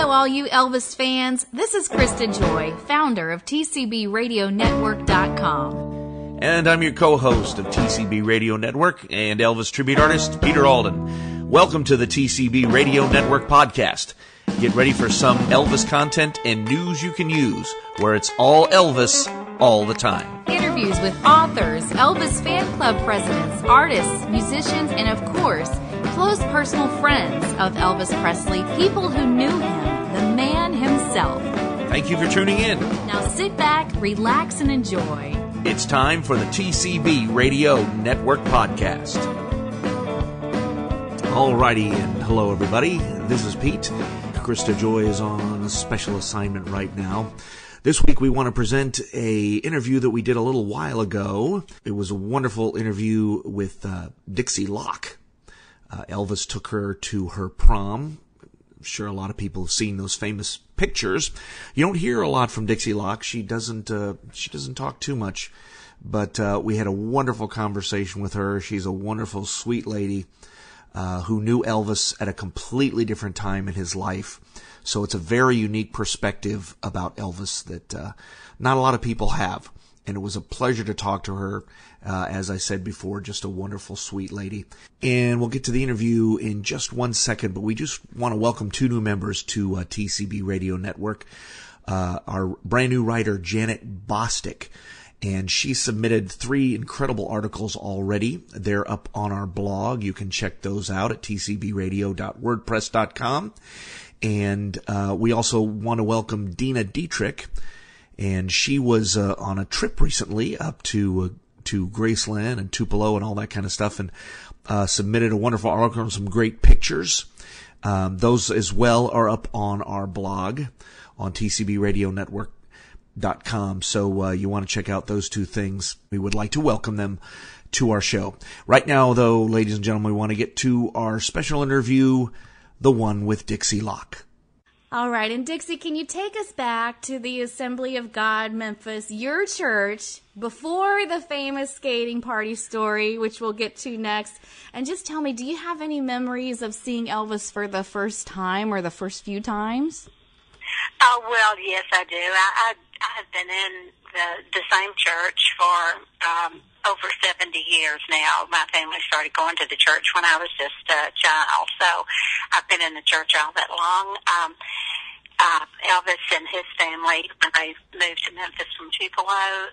Hello, all you Elvis fans. This is Krista Joy, founder of TCBRadioNetwork.com. And I'm your co-host of TCB Radio Network and Elvis tribute artist, Peter Alden. Welcome to the TCB Radio Network podcast. Get ready for some Elvis content and news you can use, where it's all Elvis, all the time. Interviews with authors, Elvis fan club presidents, artists, musicians, and of course, close personal friends of Elvis Presley, people who knew him, the man himself. Thank you for tuning in. Now sit back, relax, and enjoy. It's time for the TCB Radio Network podcast. Alrighty, and hello everybody. This is Pete. Krista Joy is on a special assignment right now. This week we want to present a interview that we did a little while ago. It was a wonderful interview with Dixie Locke. Elvis took her to her prom. I'm sure a lot of people have seen those famous pictures. You don't hear a lot from Dixie Locke. She doesn't talk too much, but we had a wonderful conversation with her. She's a wonderful, sweet lady who knew Elvis at a completely different time in his life. So it's a very unique perspective about Elvis that not a lot of people have. And it was a pleasure to talk to her. As I said before, just a wonderful, sweet lady. And we'll get to the interview in just 1 second, but we just want to welcome two new members to TCB Radio Network. Our brand new writer, Janet Bostic. And she submitted 3 incredible articles already. They're up on our blog. You can check those out at tcbradio.wordpress.com. And we also want to welcome Dina Dietrich. And she was on a trip recently up to Graceland and Tupelo and all that kind of stuff, and submitted a wonderful article and some great pictures. Those as well are up on our blog on tcbradionetwork.com. So you want to check out those 2 things. We would like to welcome them to our show. Right now, though, ladies and gentlemen, we want to get to our special interview, the one with Dixie Locke. All right, and Dixie, can you take us back to the Assembly of God, Memphis, your church, before the famous skating party story, which we'll get to next, and just tell me, do you have any memories of seeing Elvis for the first time or the first few times? Oh, well, yes, I do. I've been in the same church for over 70 years now. My family started going to the church when I was just a child, so I've been in the church all that long. Elvis and his family, when they moved to Memphis from Tupelo,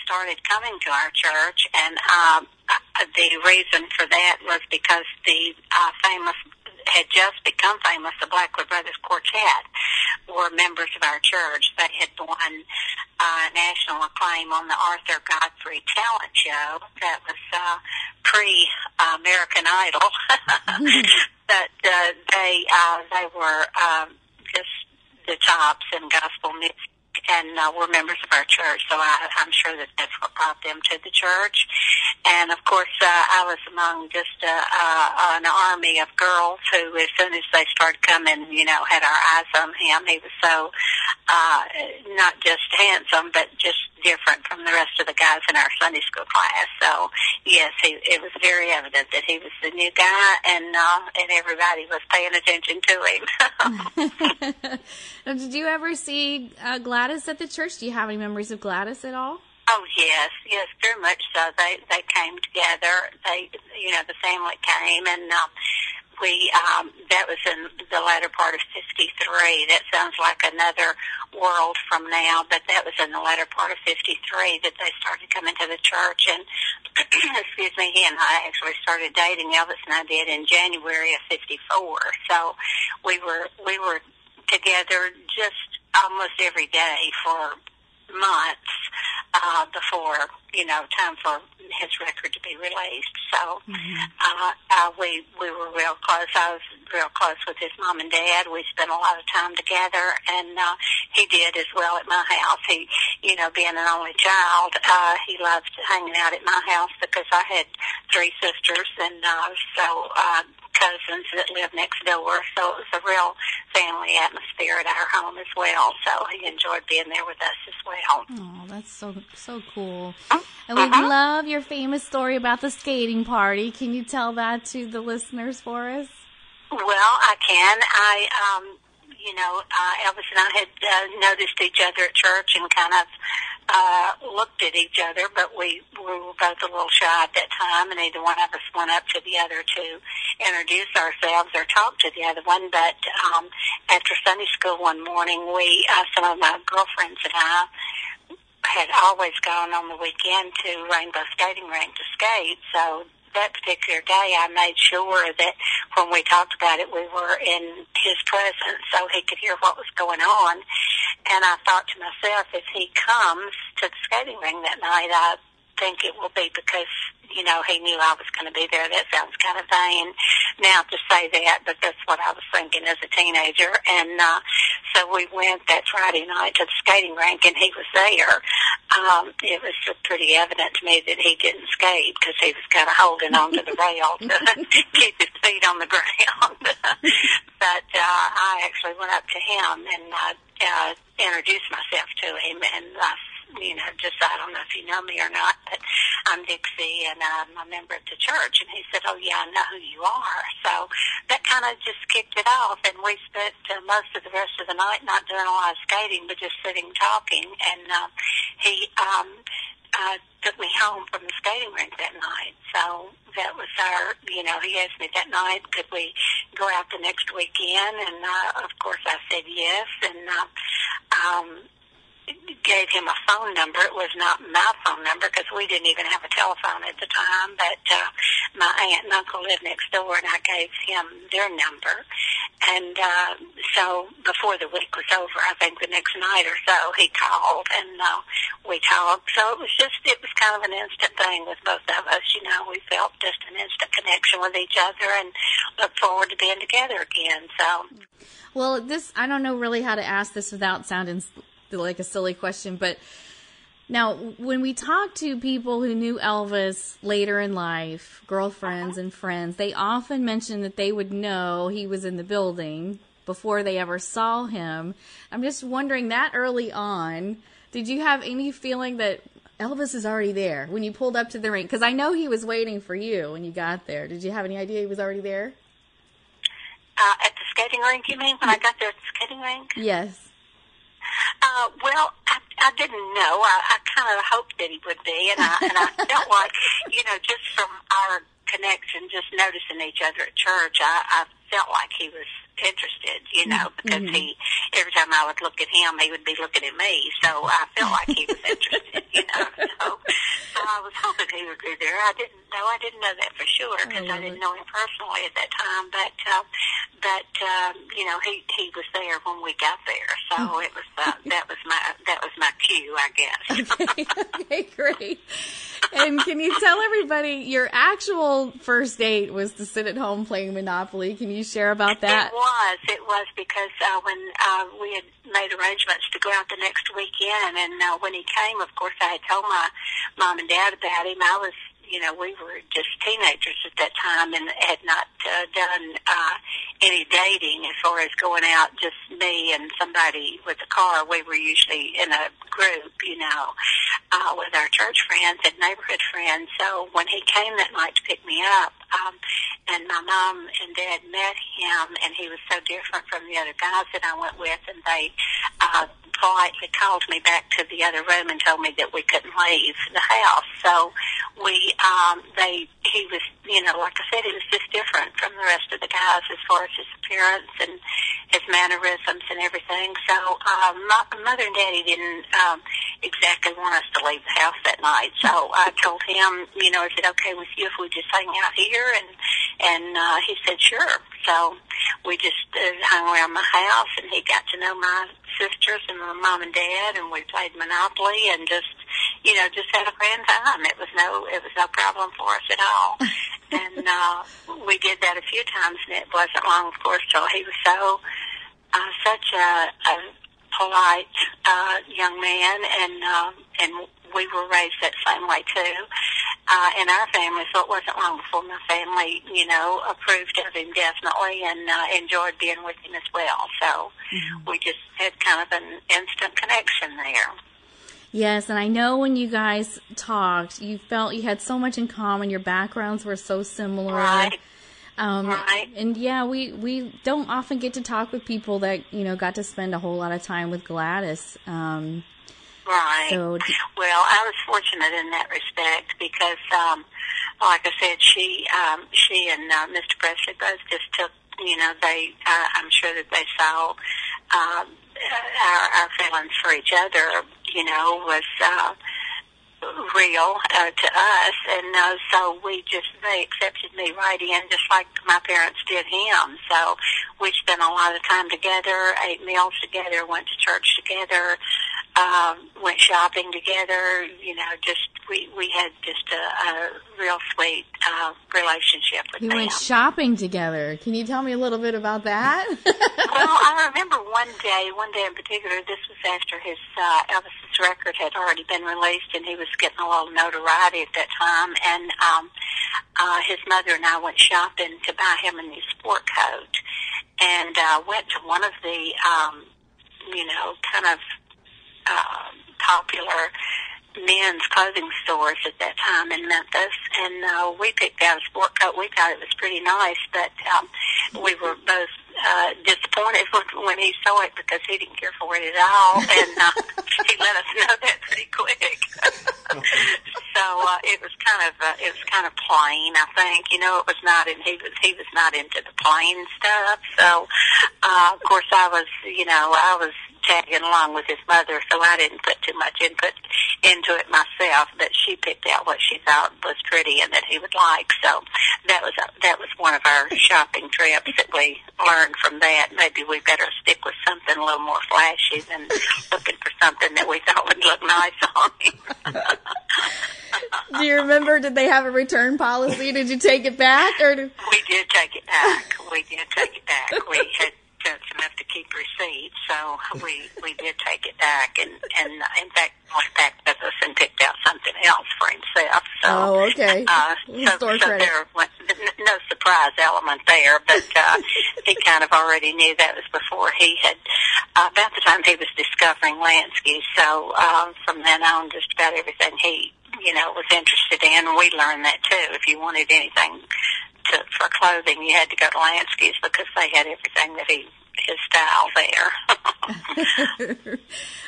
started coming to our church, and the reason for that was because the famous had just become famous, the Blackwood Brothers Quartet were members of our church. They had won national acclaim on the Arthur Godfrey talent show that was pre-American Idol. But they were just the tops in gospel music, and were members of our church, so I'm sure that's what brought them to the church. And, of course, I was among just an army of girls who, as soon as they started coming, had our eyes on him. He was so not just handsome, but just different from the rest of the guys in our Sunday school class. So, yes, it was very evident that he was the new guy, and everybody was paying attention to him. Did you ever see Gladys at the church? Do you have any memories of Gladys at all? Oh, yes, very much so. They came together. The family came, and that was in the latter part of 53. That sounds like another world from now, but that was in the latter part of 53 that they started coming to the church. And, excuse me, he and I actually started dating. Elvis and I did in January of 54. So we were together just almost every day for months before, time for his record to be released. So we were real close. I was real close with his mom and dad. We spent a lot of time together, and he did as well at my house. He, being an only child, he loved hanging out at my house because I had 3 sisters, and cousins that lived next door, so it was a real family atmosphere at our home as well, so he enjoyed being there with us as well. Oh, that's so cool. And we love your famous story about the skating party. Can you tell that to the listeners for us? Well, I can. Elvis and I had noticed each other at church and kind of looked at each other, but we were both a little shy at that time, and neither one of us went up to the other to introduce ourselves or talk to the other one. But after Sunday school one morning, some of my girlfriends and I had always gone on the weekend to Rainbow Skating Rink to skate, so that particular day I made sure that when we talked about it, we were in his presence so he could hear what was going on. And I thought to myself, if he comes to the skating ring that night, I think it will be because, he knew I was going to be there. That sounds kind of vain now to say that, but that's what I was thinking as a teenager. And so we went that Friday night to the skating rink, and he was there. It was pretty evident to me that he didn't skate because he was kind of holding on to the rail to keep his feet on the ground. But I actually went up to him and introduced myself to him, and I don't know if you know me or not, but I'm Dixie, and I'm a member of the church. And he said, oh, yeah, I know who you are. So that kind of just kicked it off, and we spent most of the rest of the night not doing a lot of skating, but just sitting talking. And he took me home from the skating rink that night. So that was he asked me that night, could we go out the next weekend? And, of course, I said yes, and gave him a phone number. It was not my phone number because we didn't even have a telephone at the time, but my aunt and uncle lived next door, and I gave him their number. And so before the week was over, I think the next night or so, he called, and we talked. So it was kind of an instant thing with both of us. We felt just an instant connection with each other and look forward to being together again. So, well, I don't know really how to ask this without sounding like a silly question, but now when we talk to people who knew Elvis later in life, girlfriends and friends, they often mention that they would know he was in the building before they ever saw him. I'm just wondering, that early on, did you have any feeling that Elvis is already there when you pulled up to the rink? Because I know he was waiting for you when you got there. Did you have any idea he was already there? At the skating rink, you mean? When I got there at the skating rink? Yes. Well, I didn't know. I kind of hoped that he would be, and I felt like, just from our connection, just noticing each other at church, I felt like he was interested, because every time I would look at him, he would be looking at me, so I felt like he was interested, so I was hoping he would be there. I didn't know that for sure, because I didn't know him personally at that time, but he was there when we got there, so it was that was my cue, I guess. Okay, great. And can you tell everybody your actual first date was to sit at home playing Monopoly? Can you share about that? It was because when we had made arrangements to go out the next weekend, and when he came, of course, I had told my mom and dad about him. I was, we were just teenagers at that time and had not done any dating as far as going out, just me and somebody with a car. We were usually in a group, with our church friends and neighborhood friends. So when he came that night to pick me up, and my mom and dad met him, and he was so different from the other guys that I went with, and they politely called me back to the other room and told me that we couldn't leave the house. So he was, like I said, he was just different from the rest of the guys as far as his appearance and his mannerisms and everything. So my mother and daddy didn't exactly want us to leave the house that night. So I told him, is it okay with you if we just hang out here? And he said, sure. So we just hung around my house, and he got to know my sisters and my mom and dad, and we played Monopoly and just had a grand time. It was no problem for us at all. And we did that a few times, and it wasn't long, of course, till he was such a polite young man, and we were raised that same way too. In our family, so it wasn't long before my family, approved of him definitely and enjoyed being with him as well. So we just had kind of an instant connection there. Yes, and I know when you guys talked, you felt you had so much in common. Your backgrounds were so similar. Right. Right. And yeah, we don't often get to talk with people that, got to spend a whole lot of time with Gladys. Right. So, well, I was fortunate in that respect because, like I said, she and Mr. Presley both just took, I'm sure that they saw our feelings for each other, was real to us, and so they accepted me right in, just like my parents did him. So we spent a lot of time together, ate meals together, went to church together, went shopping together. We had just a real sweet relationship with them. You went shopping together. Can you tell me a little bit about that? Well, I remember one day in particular, this was after his Elvis's record had already been released, and he was getting a little notoriety at that time, and his mother and I went shopping to buy him a new sport coat, and went to one of the, kind of popular men's clothing stores at that time in Memphis, and we picked out a sport coat. We thought it was pretty nice, but we were both disappointed when he saw it because he didn't care for it at all, and he let us know that pretty quick. So it was kind of plain. I think it was not, and he was not into the plain stuff. So of course I was tagging along with his mother, so I didn't put too much input into it myself, but she picked out what she thought was pretty and that he would like. So that was one of our shopping trips that we learned from that. Maybe we better stick with something a little more flashy than looking for something that we thought would look nice on him. Do you remember, did they have a return policy? Did you take it back? Or We did take it back. We had sense enough to keep receipts, so we did take it back, and in fact went back with us and picked out something else for himself. So, okay. So there was no surprise element there, but he kind of already knew that was before he had, about the time he was discovering Lansky. So from then on, just about everything he was interested in, we learned that too. If you wanted anything for clothing, you had to go to Lansky's because they had everything that his style there.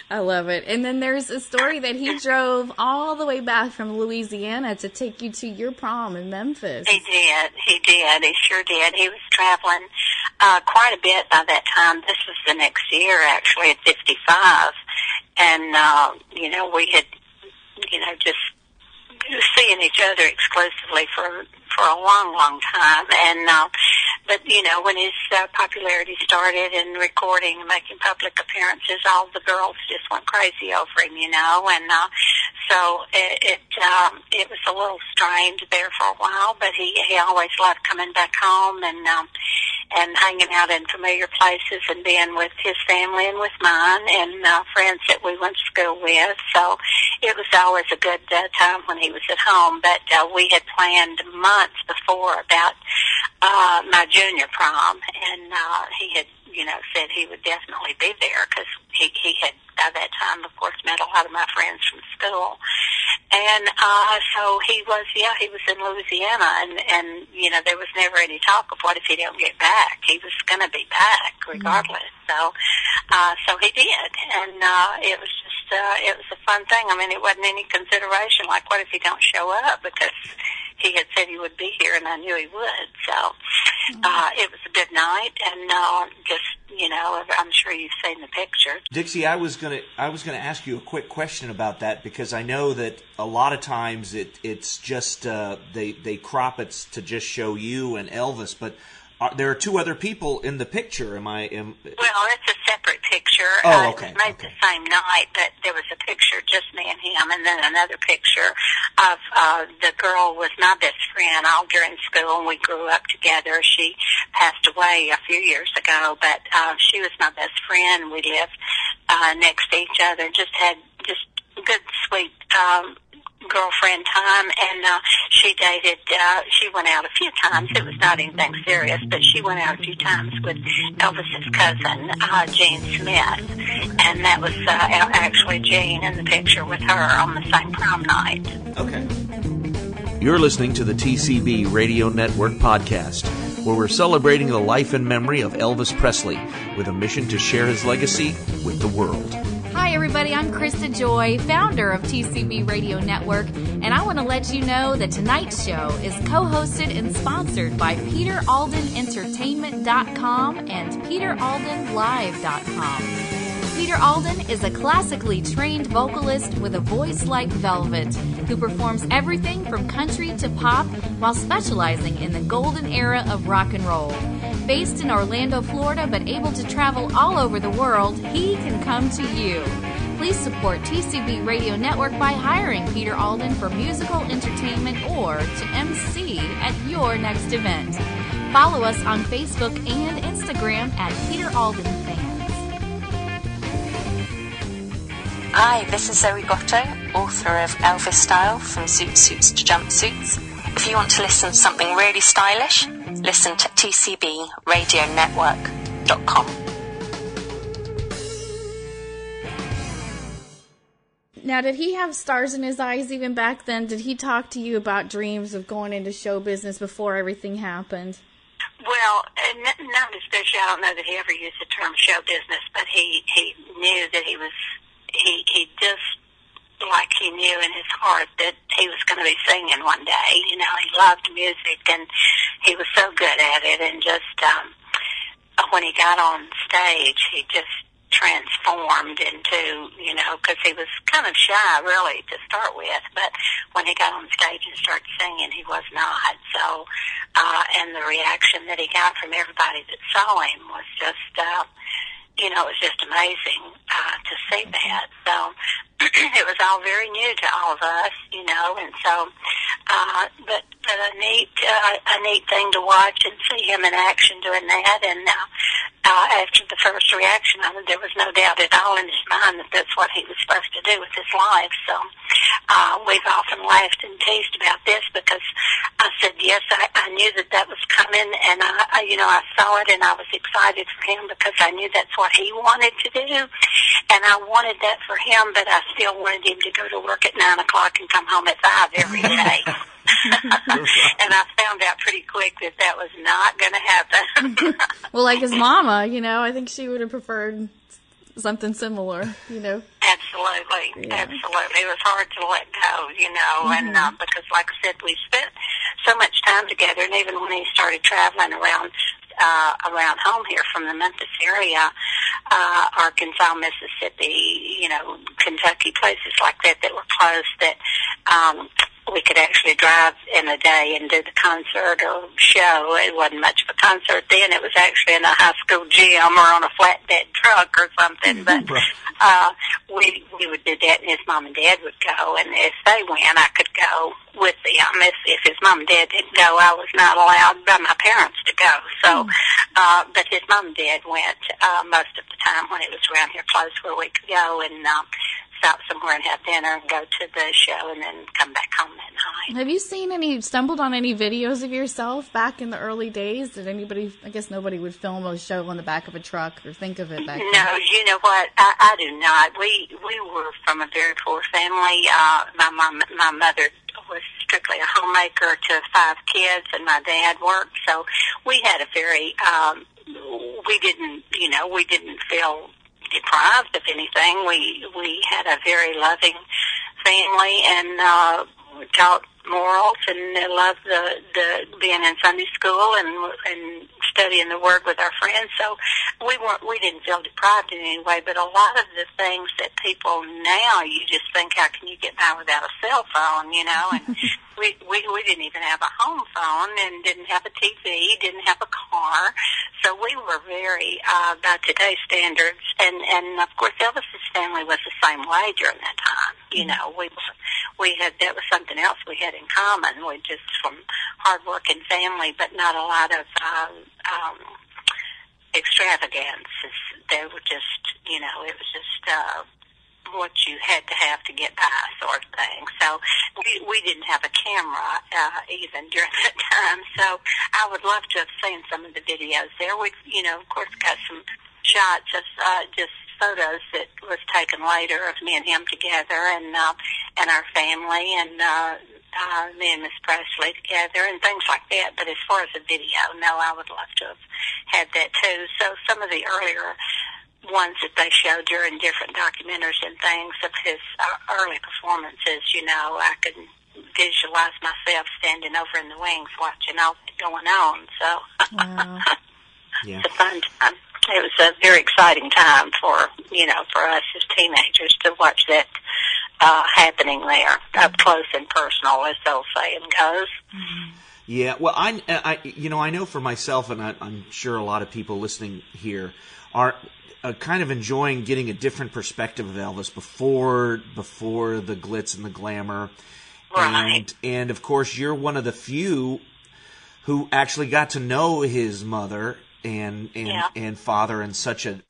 I love it. And then there's a story that he drove all the way back from Louisiana to take you to your prom in Memphis. He did. He sure did. He was traveling quite a bit by that time. This was the next year, actually, at 55. And, we had, just seeing each other exclusively for a long, long time. And, but, when his popularity started and recording and making public appearances, all the girls just went crazy over him, and so it was a little strained there for a while, but he always loved coming back home and hanging out in familiar places and being with his family and with mine and friends that we went to school with. So it was always a good time when he was at home, but we had planned months before about my junior prom, and he had, said he would definitely be there because he had, by that time, of course, met a lot of my friends from school. And so he was in Louisiana, and there was never any talk of what if he don't get back. He was going to be back regardless. So he did, and it was just it was a fun thing. I mean, it wasn't any consideration like what if he don't show up, because he had said he would be here, and I knew he would. So it was a good night, and just I'm sure you've seen the picture. Dixie, I was gonna ask you a quick question about that, because I know that a lot of times it's just they crop it to just show you and Elvis, but there are two other people in the picture. Well, it's a separate picture. Oh, okay. It was made the same night, but there was a picture just me and him, and then another picture of the girl was my best friend all during school, and we grew up together. She passed away a few years ago, but she was my best friend. We lived next to each other, just had just good, sweet girlfriend time, and she dated, she went out a few times. It was not anything serious, but she went out a few times with Elvis's cousin, Jean Smith, and that was actually Jean in the picture with her on the same prom night. Okay. You're listening to the TCB Radio Network podcast. where we're celebrating the life and memory of Elvis Presley with a mission to share his legacy with the world. Hi, everybody. I'm Krista Joy, founder of TCB Radio Network, and I want to let you know that tonight's show is co-hosted and sponsored by PeterAldenEntertainment.com and PeterAldenLive.com. Peter Alden is a classically trained vocalist with a voice like velvet who performs everything from country to pop while specializing in the golden era of rock and roll. Based in Orlando, Florida, but able to travel all over the world, he can come to you. Please support TCB Radio Network by hiring Peter Alden for musical entertainment or to MC at your next event. Follow us on Facebook and Instagram at Peter Alden Fans. Hi, this is Zoe Gotto, author of Elvis Style, From Zoot Suits to Jumpsuits. If you want to listen to something really stylish, listen to tcbradionetwork.com. Now, did he have stars in his eyes even back then? Did he talk to you about dreams of going into show business before everything happened? Well, not especially. I don't know that he ever used the term show business, but he knew that he just, like he knew in his heart that he was going to be singing one day. You know, he loved music, and he was so good at it. And just when he got on stage, he just transformed into, you know, because he was kind of shy, really, to start with. But when he got on stage and started singing, he was not. So, and the reaction that he got from everybody that saw him was just, you know, it was just amazing to see that. So it was all very new to all of us, you know, and so, but a neat thing to watch and see him in action doing that. And after the first reaction of it, there was no doubt at all in his mind that that's what he was supposed to do with his life. So we've often laughed and teased about this because I said, yes, I knew that was coming, and I saw it, and I was excited for him because I knew that's what he wanted to do, and I wanted that for him, but I still wanted him to go to work at 9 o'clock and come home at 5 every day. And I found out pretty quick that was not going to happen. Well, like his mama, you know, I think she would have preferred something similar, you know. Absolutely, yeah. Absolutely. It was hard to let go, you know, and because, like I said, we spent so much time together, and even when he started traveling around home here from the Memphis area, Arkansas, Mississippi, you know, Kentucky, places like that were close, that we could actually drive in a day and do the concert or show. It wasn't much of a concert then. It was actually in a high school gym or on a flatbed truck or something. But we would do that, and his mom and dad would go. And if they went, I could go with them. If his mom and dad didn't go, I was not allowed by my parents to go. So, but his mom and dad went most of the time when it was around here close where we could go and stop somewhere and have dinner and go to the show and then come back home that night. Have you stumbled on any videos of yourself back in the early days? Did anybody, I guess nobody would film a show on the back of a truck or think of it back then. No, you know what? I do not. We were from a very poor family. My mother was strictly a homemaker to 5 kids, and my dad worked. So we had a very, we didn't feel deprived of anything. We had a very loving family, and taught morals, and loved the being in Sunday school and studying the Word with our friends. So we didn't feel deprived in any way. But a lot of the things that people now, you just think, how can you get by without a cell phone? You know, and we didn't even have a home phone, and didn't have a TV, didn't have a car. So we were very, by today's standards, and of course Elvis's family was the same way during that time. You know, we had, that was something else we had in common. We just from hard-working family, but not a lot of extravagance. They were just, you know, it was just what you had to have to get by, sort of thing. So we didn't have a camera even during that time. So I would love to have seen some of the videos there. We, you know, of course, got some shots of just photos that was taken later of me and him together, and our family, and me and Miss Presley together and things like that. But as far as the video, no, I would love to have had that too. So some of the earlier ones that they showed during different documentaries and things of his early performances, I could visualize myself standing over in the wings watching all that going on. So Wow. Yeah. it's a fun time. It was a very exciting time for us as teenagers to watch that happening there, up close and personal, as the old saying goes. Yeah, well, I know for myself, and I'm sure a lot of people listening here are kind of enjoying getting a different perspective of Elvis before the glitz and the glamour. Right. And of course, you're one of the few who actually got to know his mother and father in such a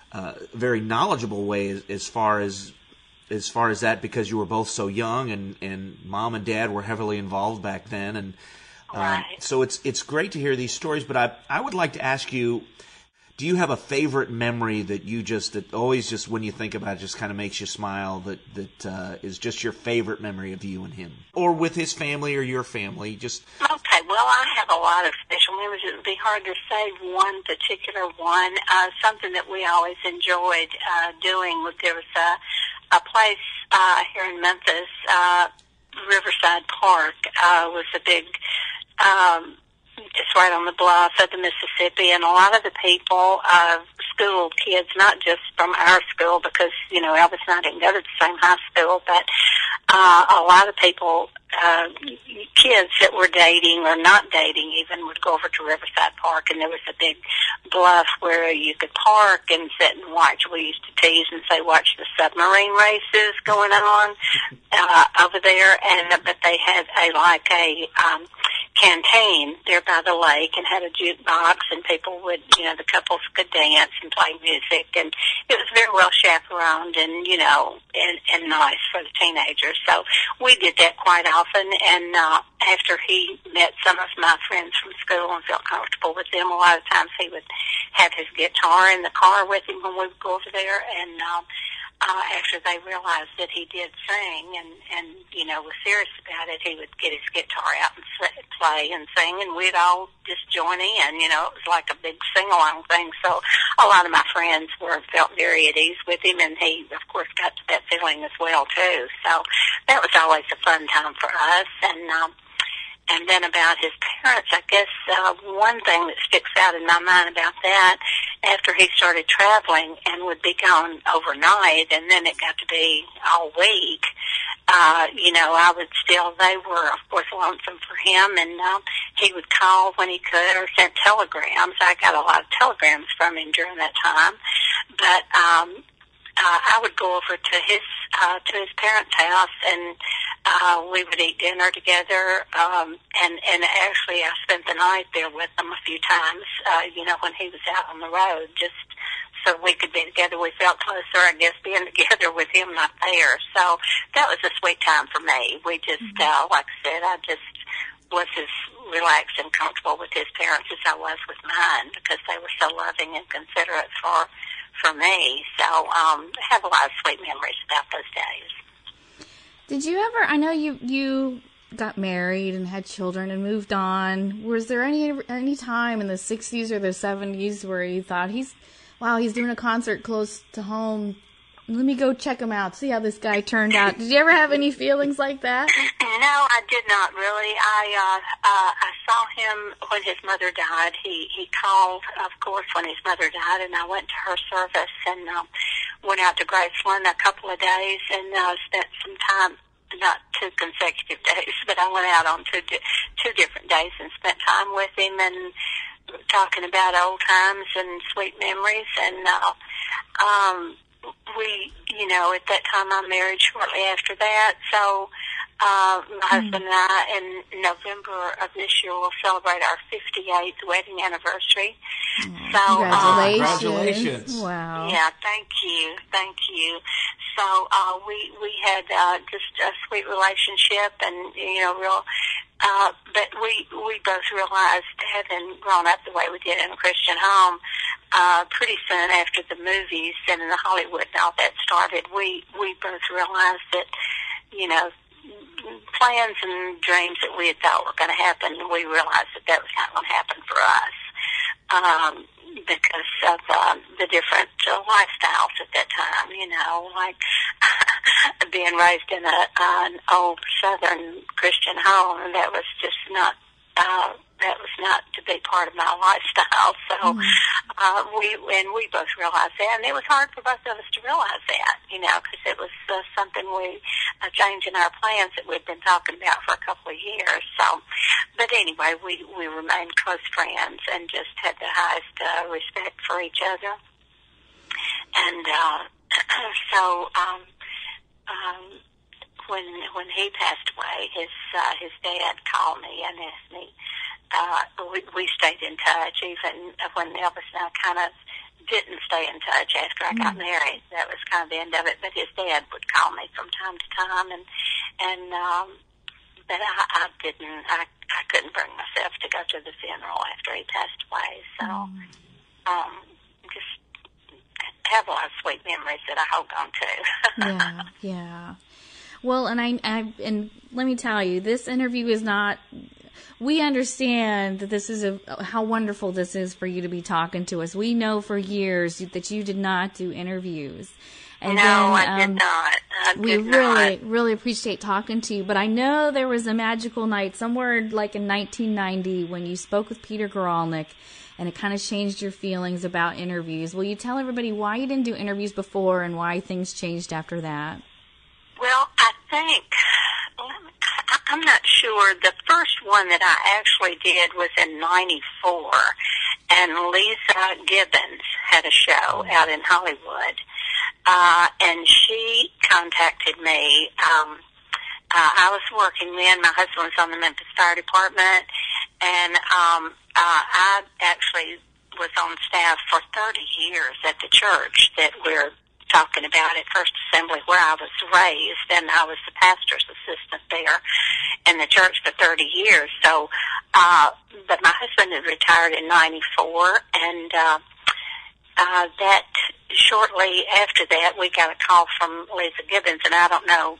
very knowledgeable way as far as that, because you were both so young, and mom and dad were heavily involved back then, and Right. so it's great to hear these stories. But I would like to ask you, do you have a favorite memory that always just when you think about it just kind of makes you smile, that is just your favorite memory of you and him, or with his family or your family? Just Okay, well, I have a lot of special memories. It would be hard to say one particular one. Something that we always enjoyed doing was there was a place here in Memphis, Riverside Park, was a big, it's right on the bluff of the Mississippi, and a lot of the people, school kids, not just from our school, because, Elvis and I didn't go to the same high school, but a lot of people, kids that were dating or not dating even, would go over to Riverside Park, and there was a big bluff where you could park and sit and watch. We used to tease and say, watch the submarine races going on over there, but they had a canteen there by the lake and had a jukebox, and people would, the couples could dance and play music, and it was very well chaperoned and, and nice for the teenagers. So we did that quite often, and after he met some of my friends from school and felt comfortable with them, a lot of times he would have his guitar in the car with him when we would go over there, and after they realized that he did sing and was serious about it, he would get his guitar out and play and sing, and we'd all just join in. It was like a big sing-along thing. So a lot of my friends felt very at ease with him, and he, of course, got to that feeling as well, too. So that was always a fun time for us. And then about his parents, I guess one thing that sticks out in my mind about that, after he started traveling and would be gone overnight, and then it got to be all week, they were, of course, lonesome for him, and he would call when he could or send telegrams. I got a lot of telegrams from him during that time, but I would go over to his parents' house, and we would eat dinner together, and actually I spent the night there with them a few times, when he was out on the road, just so we could be together. We felt closer, I guess, being together with him not there. So that was a sweet time for me. We just, like I said, I just was as relaxed and comfortable with his parents as I was with mine, because they were so loving and considerate for me. So I have a lot of sweet memories about those days. Did you ever, I know you got married and had children and moved on. Was there any time in the 60s or the 70s where you thought, he's doing a concert close to home, let me go check him out, see how this guy turned out? Did you ever have any feelings like that? No, I did not really. I saw him when his mother died. He called, of course, when his mother died, and I went to her service and went out to Graceland a couple of days and spent some time, not 2 consecutive days, but I went out on two different days and spent time with him and talking about old times and sweet memories. And we, at that time I married shortly after that, so my husband and I in November of this year will celebrate our 58th wedding anniversary. So Congratulations. Wow. Yeah, thank you. So we had just a sweet relationship, and real but we both realized, having grown up the way we did in a Christian home, pretty soon after the movies and in the Hollywood and all that started, we both realized that, plans and dreams that we had thought were going to happen, we realized that was not going to happen for us. Because of the different lifestyles at that time, like being raised in an old Southern Christian home, that was just not to be part of my lifestyle. So we both realized that, and it was hard for both of us to realize that, because it was something a change in our plans that we'd been talking about for a couple of years. So, but anyway, we remained close friends and just had the highest respect for each other. And so when he passed away, his dad called me and asked me. We stayed in touch, even when Elvis and I kind of didn't stay in touch after I got married. That was kind of the end of it. But his dad would call me from time to time, but I didn't. I couldn't bring myself to go to the funeral after he passed away. So, just have a lot of sweet memories that I hold on to. Yeah. Well, and let me tell you, this interview is not. We understand that this is how wonderful this is for you to be talking to us. We know for years that you did not do interviews. And I did not. We really appreciate talking to you. But I know there was a magical night somewhere like in 1990 when you spoke with Peter Goralnik, and it kind of changed your feelings about interviews. Will you tell everybody why you didn't do interviews before and why things changed after that? Well, I think... I'm not sure. The first one that I actually did was in '94, and Lisa Gibbons had a show out in Hollywood, and she contacted me. I was working then. My husband was on the Memphis Fire Department, and I actually was on staff for 30 years at the church that we're talking about at First Assembly, where I was raised, and I was the pastor's assistant there in the church for 30 years. So, but my husband had retired in '94, and that shortly after that, we got a call from Lisa Gibbons, and I don't know,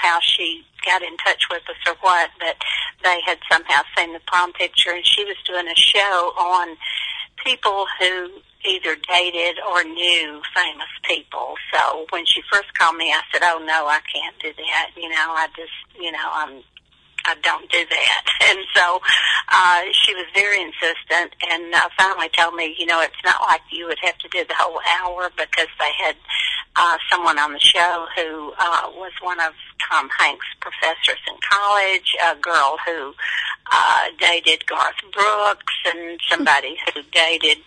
how she got in touch with us or what, but they had somehow seen the prom picture, and she was doing a show on people who either dated or knew famous people. So when she first called me, I said, "Oh no, I can't do that. I don't do that." And so she was very insistent, and finally told me, it's not like you would have to do the whole hour, because they had someone on the show who was one of Tom Hanks' professors in college, a girl who dated Garth Brooks, and somebody who dated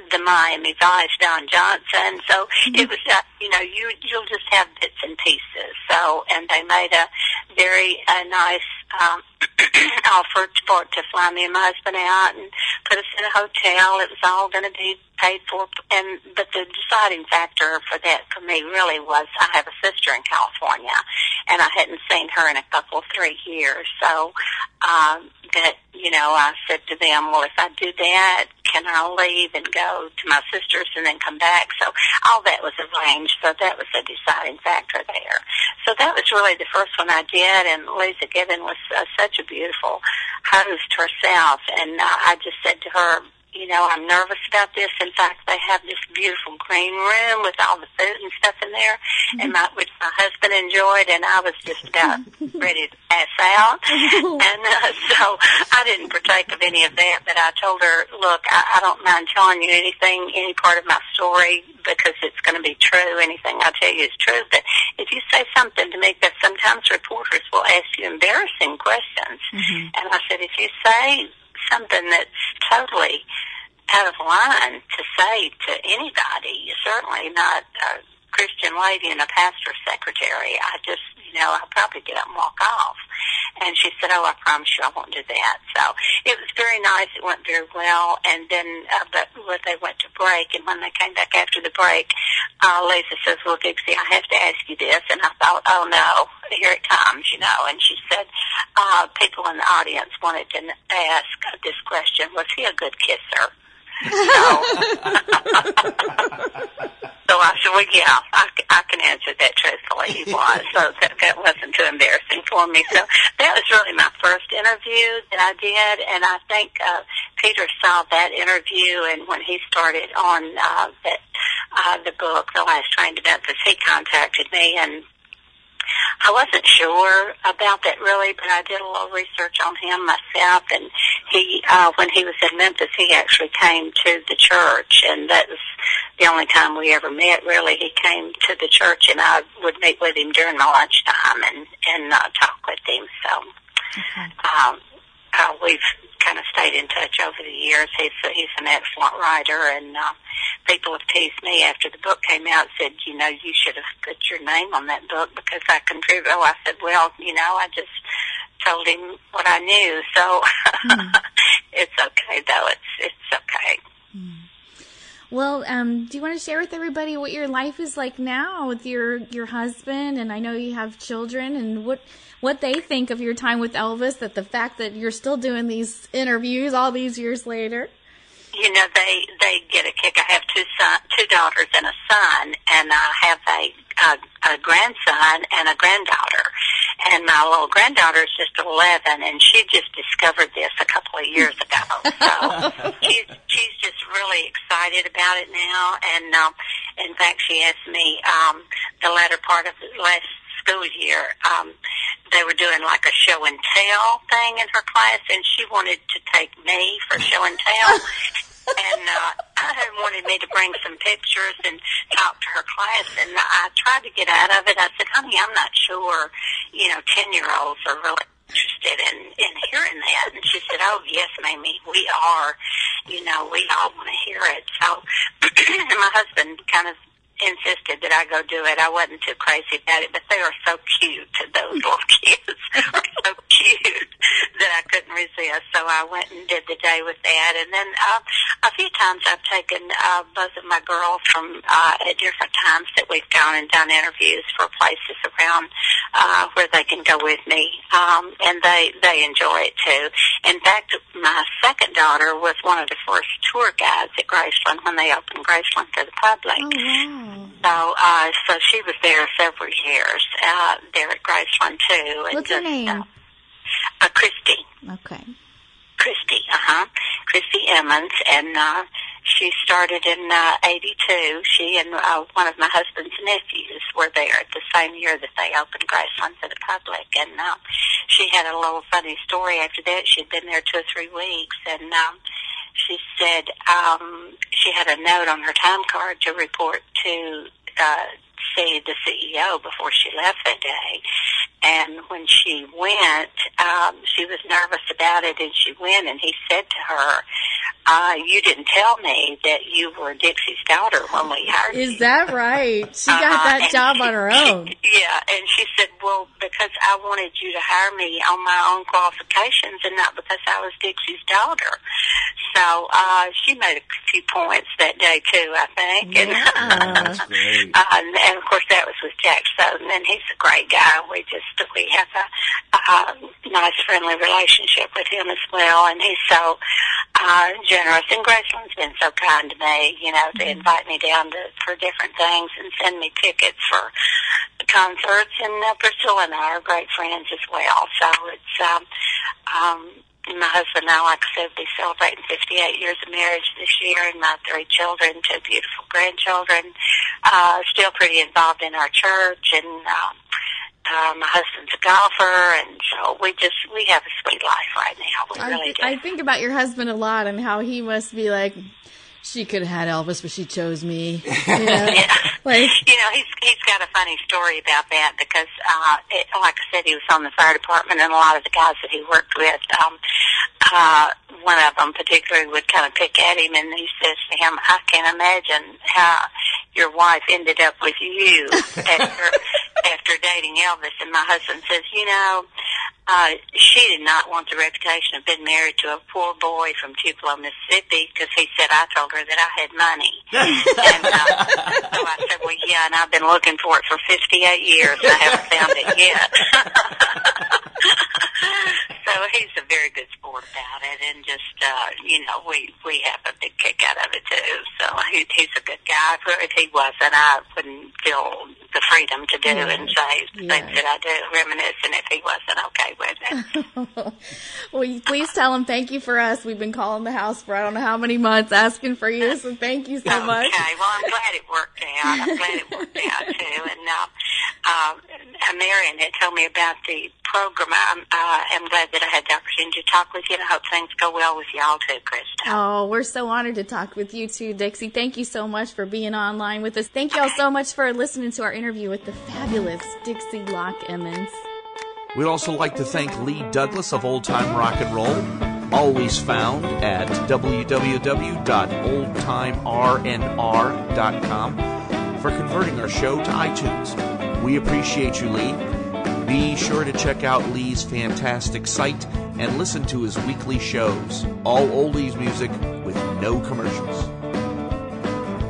the Miami Vice, Don Johnson. So it was, you'll just have bits and pieces. So, and they made a very nice offer to fly me and my husband out and put us in a hotel. It was all going to be paid for, but the deciding factor for that for me really was I have a sister in California, and I hadn't seen her in a couple, 3 years. So I said to them, well, if I do that, can I leave and go to my sister's and then come back? So all that was arranged, so that was a deciding factor there. So that was really the first one I did, and Lisa Gibbons was such a beautiful host herself, and I just said to her, I'm nervous about this. In fact, they have this beautiful green room with all the food and stuff in there, and which my husband enjoyed, and I was just about ready to pass out. And so I didn't partake of any of that, but I told her, look, I don't mind telling you any part of my story, because it's going to be true. Anything I tell you is true. But if you say something to me, because sometimes reporters will ask you embarrassing questions, and I said, if you say something that's totally out of line to say to anybody, certainly not a Christian lady and a pastor's secretary, I'll probably get up and walk off. And she said, oh, I promise you I won't do that. So it was very nice. It went very well. And then, but they went to break, and when they came back after the break, Lisa says, well, Dixie, I have to ask you this. And I thought, oh, no, here it comes, And she said, people in the audience wanted to ask this question, was he a good kisser? So, So I said, well, yeah, I can answer that truthfully. He was. So that wasn't too embarrassing for me. So that was really my first interview that I did. And I think Peter saw that interview, and when he started on the book, The Last Train to Memphis, he contacted me, and I wasn't sure about that really, but I did a little research on him myself, and he, when he was in Memphis, he actually came to the church, and that was the only time we ever met, really. He came to the church, and I would meet with him during my lunchtime and talk with him, so we've kind of stayed in touch over the years. He's an excellent writer, and people have teased me after the book came out, said, you should have put your name on that book because I contributed. Oh, I said, well, I just told him what I knew, so it's okay, though. It's okay. Well, do you want to share with everybody what your life is like now with your husband? And I know you have children, and what they think of your time with Elvis, that the fact that you're still doing these interviews all these years later. They get a kick. I have two daughters and a son, and I have a grandson and a granddaughter. And my little granddaughter is just 11, and she just discovered this a couple of years ago. So she's just really excited about it now. And in fact, she asked me the latter part of the last school year, they were doing like a show and tell thing in her class, and she wanted to take me for show and tell. And I wanted me to bring some pictures and talk to her class, and I tried to get out of it. I said, honey, I'm not sure, 10-year-olds are really interested in hearing that. And she said, oh, yes, Mamie, we are. We all want to hear it. So my husband kind of insisted that I go do it. I wasn't too crazy about it, but they are so cute. Those little kids are so cute that I couldn't resist. So I went and did the day with that. And then a few times I've taken both of my girls from at different times that we've gone and done interviews for places around where they can go with me, and they enjoy it too. In fact, my second daughter was one of the first tour guides at Graceland when they opened Graceland to the public. Oh, wow. So she was there several years there at Graceland too. What's her name? Christy. Okay. Christy Emmons, and she started in 82. She and one of my husband's nephews were there at the same year that they opened Graceland to the public, and she had a little funny story after that. She'd been there 2 or 3 weeks, and she said she had a note on her time card to report to see the CEO before she left that day. And when she went, she was nervous about it, and she went, and he said to her, you didn't tell me that you were Dixie's daughter when we hired you. Is that right? She got that job on her own. Yeah, and she said, well, because I wanted you to hire me on my own qualifications and not because I was Dixie's daughter. So she made a few points that day, too, I think. Yeah. That's great. And, of course, that was with Jack Soden, and he's a great guy. We have a nice, friendly relationship with him as well, and he's so generous. And Graceland's been so kind to me, to invite me down for different things and send me tickets for concerts. And Priscilla and I are great friends as well. So it's my husband and I, like I said, will be celebrating 58 years of marriage this year, and my 3 children, 2 beautiful grandchildren, still pretty involved in our church, and my husband's a golfer, and so we have a sweet life right now. We really do. I think about your husband a lot and how he must be like, she could have had Elvis, but she chose me. Yeah. Like, he's got a funny story about that because, like I said, he was on the fire department, and a lot of the guys that he worked with, one of them particularly would kind of pick at him, and he says to him, I can't imagine how your wife ended up with you after dating Elvis. And my husband says, she did not want the reputation of being married to a poor boy from Tupelo, Mississippi, because he said I told her that I had money. And so I said, well, yeah, and I've been looking for it for 58 years, and I haven't found it yet. So he's a very good sport about it, and just, we have a big kick out of it, too. So he's a good guy. If he wasn't, I wouldn't feel the freedom to do and say things that I do, reminiscing if he wasn't okay with it. Well, please tell him thank you for us. We've been calling the house for I don't know how many months asking for you, so thank you so much. Okay, well, I'm glad it worked out. I'm glad it worked out, too. And Marion had told me about the program. I'm glad that I had the opportunity to talk with you, and I hope things go well with y'all, too, Krista. Oh, we're so honored to talk with you, too, Dixie. Thank you so much for being online with us. Thank you all so much for listening to our interview with the fabulous Dixie Locke Emmons. We'd also like to thank Lee Douglas of Old Time Rock and Roll, always found at www.oldtimernr.com, for converting our show to iTunes. We appreciate you, Lee. Be sure to check out Lee's fantastic site and listen to his weekly shows, all oldies music with no commercials.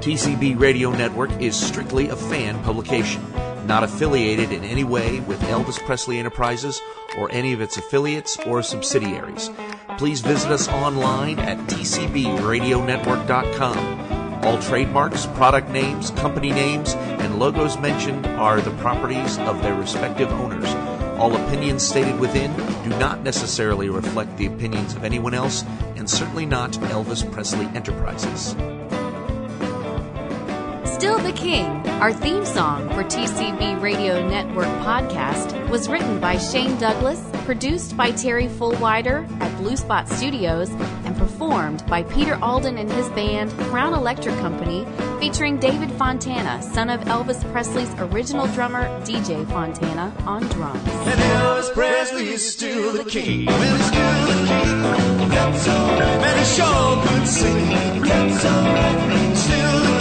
TCB Radio Network is strictly a fan publication, not affiliated in any way with Elvis Presley Enterprises or any of its affiliates or subsidiaries. Please visit us online at tcbradionetwork.com. All trademarks, product names, company names, and logos mentioned are the properties of their respective owners. All opinions stated within do not necessarily reflect the opinions of anyone else, and certainly not Elvis Presley Enterprises. Still the King, our theme song for TCB Radio Network podcast, was written by Shane Douglas, produced by Terry Fullwider at Blue Spot Studios, and performed by Peter Alden and his band Crown Electric Company, featuring David Fontana, son of Elvis Presley's original drummer DJ Fontana, on drums. And Elvis Presley is still the king. Well, he's still the king. That's all right. Man, he sure could sing. That's all right. Still the